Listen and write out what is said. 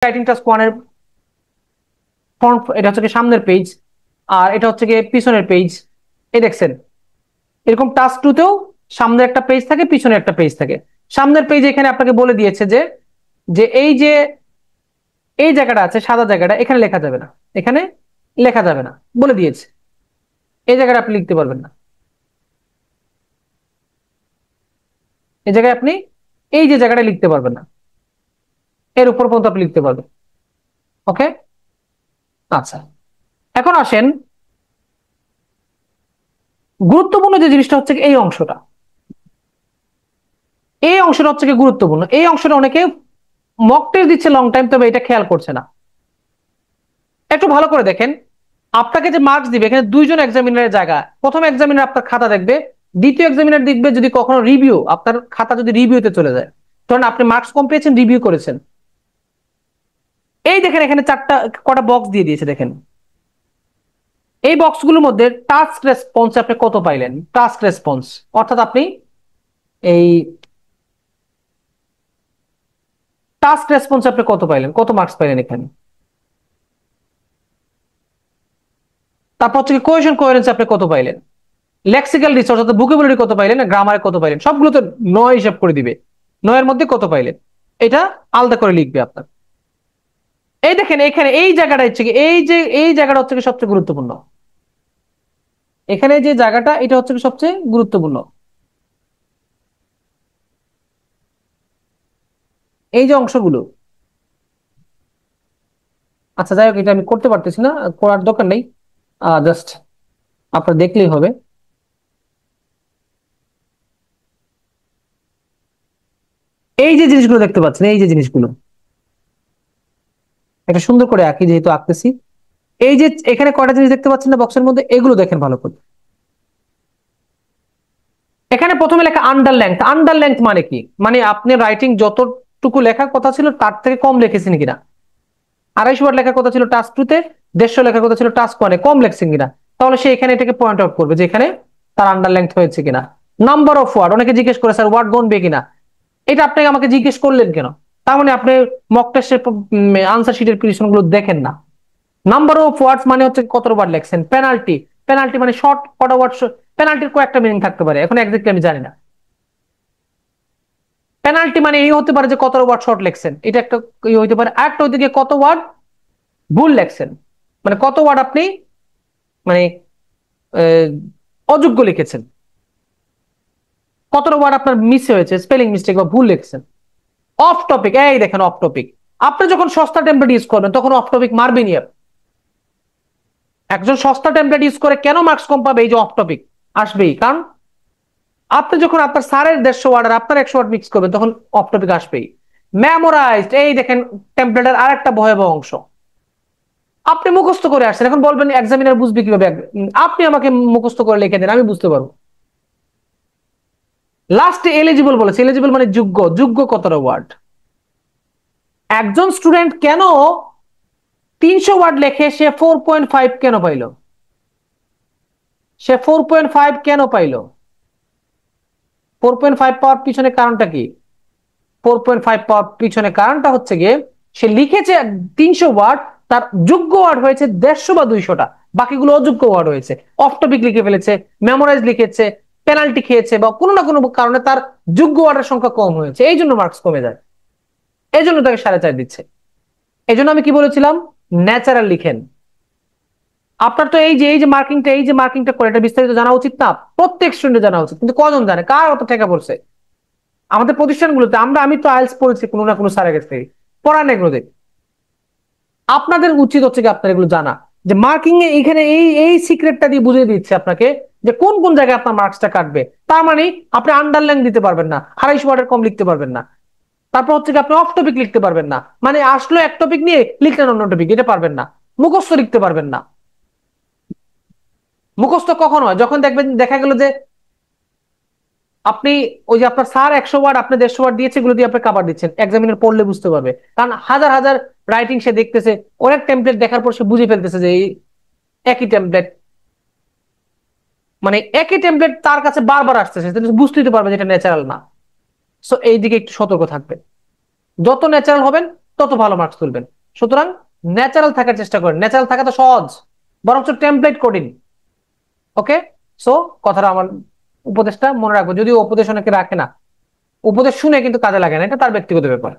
Writing task 1 এর front, এটা হচ্ছে কি সামনের পেজ, আর এটা হচ্ছে কি পিছনের পেজ। এই দেখছেন এরকম টাস্ক 2 তেও সামনের একটা পেজ থাকে, পিছনের একটা পেজ থাকে। সামনের পেজ এখানে আপনাকে বলে দিয়েছে যে যে এই যে এই জায়গাটা আছে সাদা জায়গাটা, এখানে লেখা যাবে না, এখানে লেখা যাবে না বলে দিয়েছে। এই জায়গাটা আপনি লিখতে পারবেন না, এই জায়গায় আপনি এই যে জায়গাটা লিখতে পারবেন না, এর উপর পর্যন্ত আপনি লিখতে পারবেন। ওকে, আচ্ছা এখন আসেন গুরুত্বপূর্ণ যে জিনিসটা হচ্ছে এই অংশটা। এই অংশটা হচ্ছে কি গুরুত্বপূর্ণ, এই অংশটা অনেকে মক টেস্ট দিচ্ছে লং টাইম, তবে এটা খেয়াল করছে না। একটু ভালো করে দেখেন, আপনাকে যে মার্কস দিবে এখানে দুইজন এক্সামিনারের জায়গা। প্রথম এক্সামিনার আপনার খাতা দেখবে, দ্বিতীয় এক্সামিনার দেখবে যদি কখনো রিভিউ, আপনার খাতা যদি রিভিউতে চলে যায়, তখন আপনি মার্কস কম পেয়েছেন, রিভিউ করেছেন। এই দেখেন এখানে চারটা কটা বক্স দিয়ে দিয়েছে দেখেন, এই বক্সগুলোর মধ্যে টাস্ক রেসপন্স আপনি কত পাইলেন, টাস্ক রেসপন্স অর্থাৎ আপনি এই টাস্ক রেসপন্স আপনি কত পাইলেন, কত মার্কস পাইলেন এখানে। তারপর হচ্ছে কোহেশন কোহেরেন্স আপনি কত পাইলেন, লেক্সিক্যাল রিসোর্স অর্থাৎ ভোকাবুলারি কত পাইলেন, গ্রামারে কত পাইলেন, সবগুলো তো 9 হিসাব করে দিবে, 9 এর মধ্যে কত পাইলেন এটা আলাদা করে লিখবে আপনার। এই দেখেন এখানে এই জায়গাটা হচ্ছে কি, এই যে এই জায়গাটা হচ্ছে কি সবচেয়ে গুরুত্বপূর্ণ, এখানে যে জায়গাটা এটা হচ্ছে কি সবচেয়ে গুরুত্বপূর্ণ। এই যে অংশগুলো, আচ্ছা যাই হোক এটা আমি করতে পারতেছি না, করার দরকার নেই, জাস্ট আপনার দেখলেই হবে। এই যে জিনিসগুলো দেখতে পাচ্ছেন, এই যে জিনিসগুলো এটা সুন্দর করে আঁকি যেহেতু আঁকতেছি, এই যে এখানে কয়টা জিনিস দেখতে পাচ্ছেন না বক্সের মধ্যে, এগুলো দেখেন ভালো করে। এখানে প্রথমে লেখা আন্ডার লেংথ। আন্ডার লেংথ মানে কি, মানে আপনি রাইটিং যতটুকু লেখার কথা ছিল তার থেকে কম লিখেছেন কিনা। 250 ওয়ার্ড লেখার কথা ছিল টাস্ক 2 তে, 150 লেখার কথা ছিল টাস্ক 1 এ, কম লিখছেন কিনা। তাহলে সে এখানে এটাকে পয়েন্ট আউট করবে যে এখানে তার আন্ডার লেংথ হয়েছে কিনা। নাম্বার অফ ওয়ার্ড, অনেকে জিজ্ঞেস করে স্যার ওয়ার্ড গণবে কিনা, এটা আপনি আমাকে জিজ্ঞেস করলেন কেন, তার মানে আপনি মক টেস্টের আনসার শিটের কোয়েশ্চন গুলো দেখেন না। নাম্বার অফ ওয়ার্ডস মানে হচ্ছে কত ওয়ার্ড লেখছেন। পেনাল্টি, পেনাল্টি মানে শর্ট কটা ওয়ার্ড, পেনাল্টির কয়েকটা মিনিং থাকতে পারে, এখন এক্স্যাক্টলি আমি জানি না। পেনাল্টি মানে এই হতে পারে যে কত ওয়ার্ড শর্ট লেখছেন, এটা একটা হইতে পারে। আরেকটা হইতে গিয়ে কত ওয়ার্ড ভুল লেখছেন, মানে কত ওয়ার্ড আপনি মানে অযোগ্য লিখেছেন, কতটা ওয়ার্ড আপনার মিস হয়েছে, স্পেলিং মিস্টেক বা ভুল লিখছেন। অফ টপিক, এই দেখেন অফ টপিক, আপনি যখন সস্তা টেমপ্লেট ইউজ করবেন তখন অফ টপিক মারবেনই। একজন সস্তা টেমপ্লেট ইউজ করে কেন মার্কস কম পাবে, এই যে অফ টপিক আসবেই, কারণ আপনি যখন আপনার স্যারের 150 ওয়ার্ড আর আপনার 100 ওয়ার্ড মিক্স করবেন তখন অফ টপিক আসবেই। মেমোরাইজড, এই দেখেন টেমপ্লেটের আরেকটা ভয়াবহ অংশ, আপনি মুখস্থ করে আসছেন, এখন বলবেন এক্সামিনার বুঝবে কিভাবে, আপনি আমাকে মুখস্থ করে লিখে দেন আমি বুঝতে পারবো। লাস্টে এলিজিবল বলেছে, এলিজিবল মানে যোগ্য, যোগ্য কতটা ওয়ার্ড। একজন স্টুডেন্ট কেন 300 ওয়ার্ড লেখে সে 4.5 কেন পাইলো, সে 4.5 কেন পাইলো, 4.5 পাওয়ার পিছনে কারণটা কি। 4.5 পাওয়ার পিছনে কারণটা হচ্ছে গিয়ে সে লিখেছে 300 ওয়ার্ড, তার যোগ্য ওয়ার্ড হয়েছে 150 বা 200টা, বাকিগুলো অযোগ্য ওয়ার্ড হয়েছে। অফ টপিক লিখে ফেলেছে, মেমোরাইজ লিখেছে, পেনাল্টি খেয়েছে, বা কোনো না কোনো কারণে তার যোগ্য ওয়ার্ডের সংখ্যা কম হয়েছে, এই জন্য মার্কস কমে যায়, এই জন্য তাকে 4.5 দিচ্ছে। এই জন্য আমি কি বলেছিলাম, ন্যাচারাল লিখেন। আপনার তো এই যে মার্কিংটা করে এটা বিস্তারিত জানা উচিত না, প্রত্যেক স্টুডেন্ট জানা উচিত, কিন্তু কজন জানে, কার অত টাকা পড়ছে। আমাদের প্রতিষ্ঠানগুলোতে আমি তো আইএলটিএস পড়েছি কোনো না কোনো স্যারের কাছ থেকে, পড়ান এগুলোতে। আপনাদের উচিত হচ্ছে কি আপনার এগুলো জানা, যে মার্কিং এ এখানে এই এই সিক্রেটটা দিয়ে বুঝিয়ে দিচ্ছে আপনাকে যে কোন কোন জায়গায় আপনার মার্কসটা কাটবে। তার মানে আপনি আন্ডারলাইন দিতে পারবেন না, 250 ওয়ার্ডের কম লিখতে পারবেন না। তারপর হচ্ছে কি আপনি অফ টপিক লিখতে পারবেন না, মানে আসলো এক টপিক নিয়ে লিখলেন অন্য টপিক, এটা পারবেন না। মুখস্থ লিখতে পারবেন না। মুখস্থ কখন হয়, যখন দেখবেন দেখা গেল যে আপনি ওই যে আপনার স্যার 100 ওয়ার্ড আপনি 150 ওয়ার্ড দিয়েছে, এগুলো দিয়ে আপনি কাভার দিচ্ছেন, এক্সামিনার পড়লে বুঝতে পারবে, কারণ হাজার হাজার রাইটিং সে দেখতেছে, অনেক টেমপ্লেট দেখার পর সে বুঝে ফেলতেছে যে এই একই টেমপ্লেট, মানে একই টেমপ্লেট তার কাছে বারবার আসতেছে, বুঝতে দিতে পারবে যে এটা ন্যাচারাল না। সো এই দিকে একটু সতর্ক থাকবেন, যত ন্যাচারাল হবেন তত ভালো মার্কস তুলবেন। সুতরাং ন্যাচারাল থাকার চেষ্টা করেন, ন্যাচারাল থাকা তো সহজ, বরঞ্চ টেমপ্লেট কঠিন। ওকে, সো কথাটা আমার উপদেশটা মনে রাখবো, যদিও উপদেশ অনেকে রাখে না, উপদেশ শুনে কিন্তু কাজে লাগে না, এটা তার ব্যক্তিগত ব্যাপার।